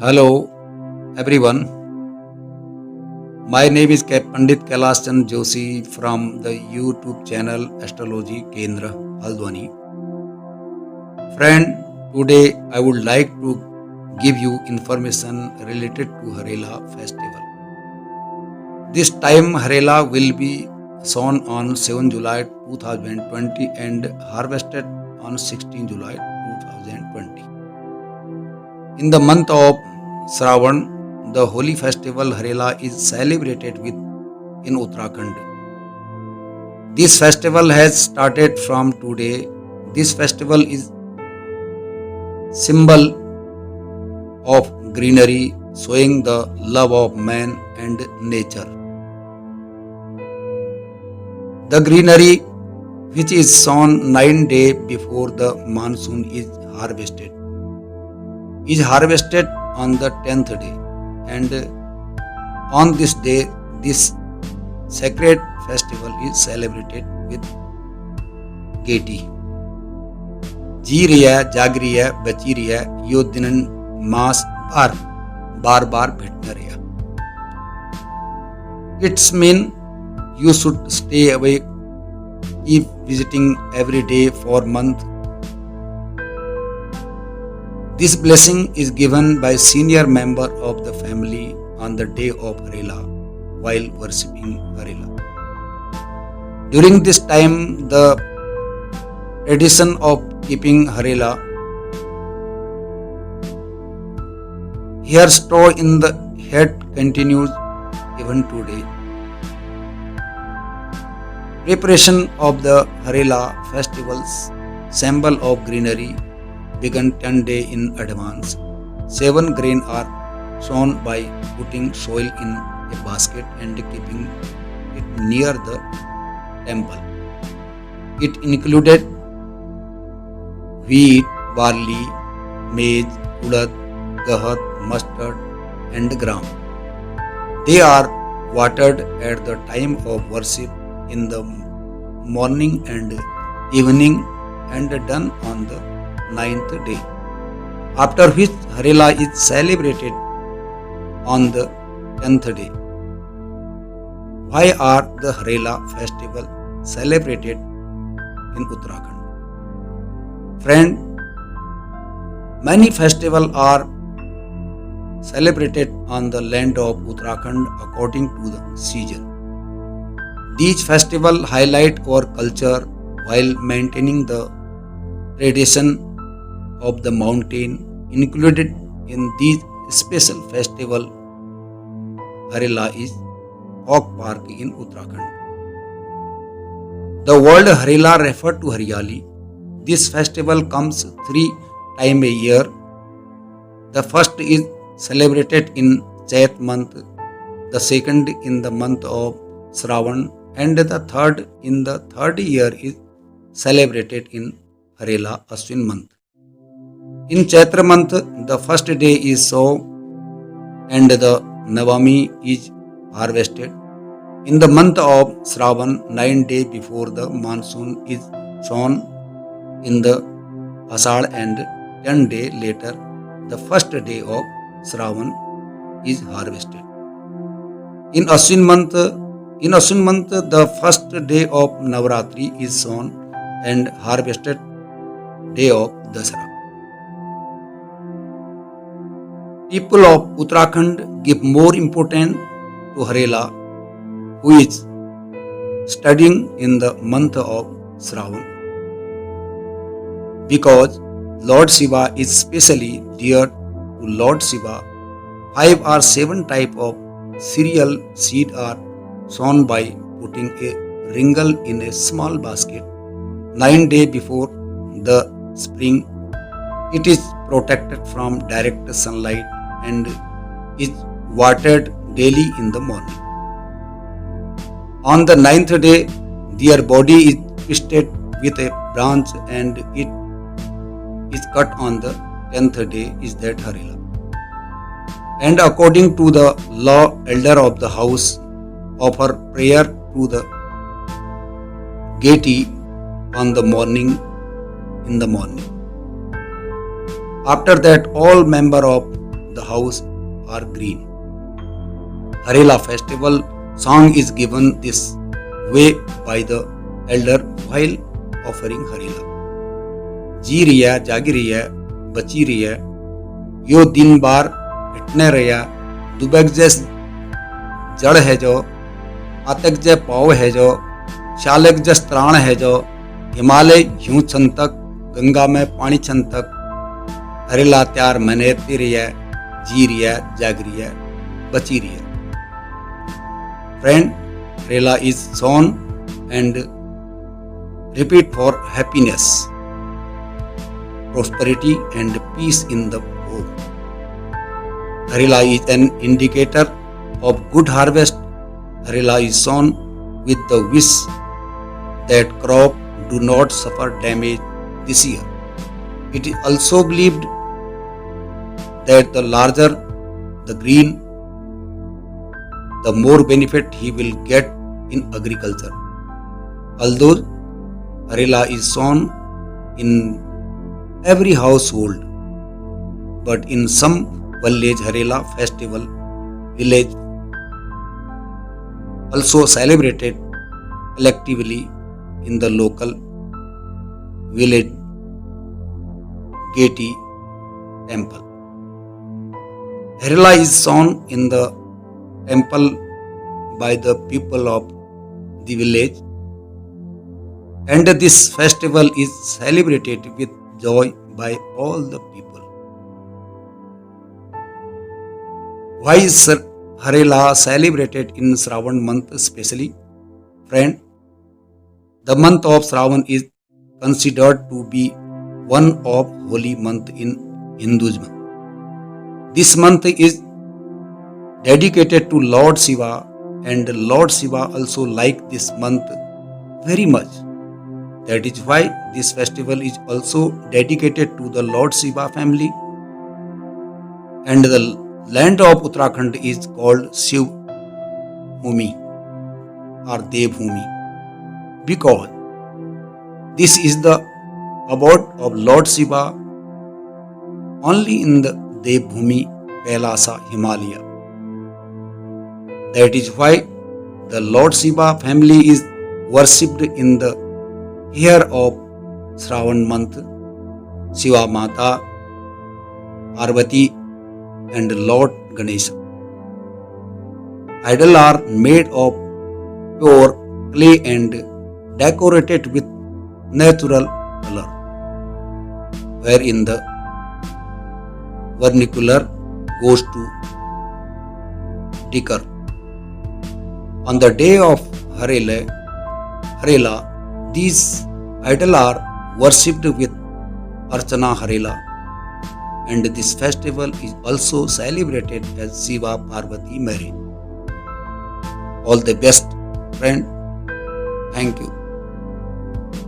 Hello everyone. My name is Pandit Kailash Chand Joshi from the YouTube channel Astrology Kendra Haldwani. Friend, today I would like to give you information related to Harela festival. This time Harela will be sown on 7 July 2020 and harvested on 16 July 2020. In the month of Shravan, the holy festival Harela is celebrated in Uttarakhand. This festival has started from today. This festival is symbol of greenery, showing the love of man and nature. The greenery, which is sown 9 days before the monsoon is harvested on the 10th day, and on this day this sacred festival is celebrated with gaiety. जी रिया जाग रिया बची रिया यो दिनन मास बार बार भेटना रिया. It's mean you should stay awake, keep visiting every day for month. This blessing is given by senior member of the family on the day of Harela while worshipping Harela. During this time, the tradition of keeping Harela hair straw in the head continues even today. Preparation of the Harela festivals, symbol of greenery, began 10 days in advance. 7 grain are sown by putting soil in a basket and keeping it near the temple. It included wheat, barley, maize, urad, gahat, mustard and gram. They are watered at the time of worship in the morning and evening and done on the 9th day, after which Harela is celebrated on the 10th day. Why are the Harela festival celebrated in Uttarakhand? Friend, many festivals are celebrated on the land of Uttarakhand according to the season. These festivals highlight our culture while maintaining the tradition of the mountain. Included in these special festival Harela is Hawk Park in Uttarakhand. The word Harela refer to Haryali. This festival comes 3 times a year. The first is celebrated in Chait month, the second in the month of Shravan, and the third in the third year is celebrated in Harela Ashwin month. In Chaitra month, the first day is sown and the Navami is harvested. In the month of Shravan, 9 days before the monsoon is sown in the Ashad, and 10 days later, the first day of Shravan is harvested. In Ashwin month, the first day of Navratri is sown and harvested day of Dasara. People of Uttarakhand give more importance to Harela, who is studying in the month of Shravan, because Lord Shiva is specially dear to Lord Shiva. 5 or 7 type of cereal seed are sown by putting a ringle in a small basket. 9 days before the spring, it is protected from direct sunlight and is watered daily in the morning. On the 9th day, their body is twisted with a branch and it is cut. On the 10th day is that Harela. And according to the law, elder of the house offer prayer to the deity on the morning. In the morning. After that, all members of the house are green. Harela festival song is given this way by the elder while offering Harela. जी रही है, जागी रही है, बची रही है, यो दिन बार हिटने रहा, दुबक जैस जड़ है जो, आतक जय पाव है जो, शालक जस त्राण है जो, हिमालय यूं छंतक, गंगा में पानी छंतक, हरेला त्यार मनेती रही है, जी रही है, जाग रही है, बची रही है. Friend, Harela is sown and repeat for happiness, prosperity and peace in the home. Harela is an indicator of good harvest. Harela is sown with the wish that crop do not suffer damage this year. It is also believed that the larger the green, the more benefit he will get in agriculture. Although Harela is sown in every household, but in some village Harela festival village also celebrated collectively in the local village deity temple. Harela is sown in the temple by the people of the village, and this festival is celebrated with joy by all the people. Why is Harela celebrated in Shravan month especially? Friend, the month of Shravan is considered to be one of holy month in Hinduism. This month is dedicated to Lord Shiva, and Lord Shiva also like this month very much. That is why this festival is also dedicated to the Lord Shiva family, and the land of Uttarakhand is called Shiv Bhumi or Devbhumi because this is the abode of Lord Shiva only in the Devbhumi Kailasa Himalaya. That is why the Lord Shiva family is worshipped in the year of Shravan month. Shiva Mata, Parvati and Lord Ganesha. Idols are made of pure clay and decorated with natural color, wherein the vernacular goes to decor. On the day of Harela, these idols are worshipped with Archana Harela, and this festival is also celebrated as Shiva Parvati marriage. All the best, friend. Thank you.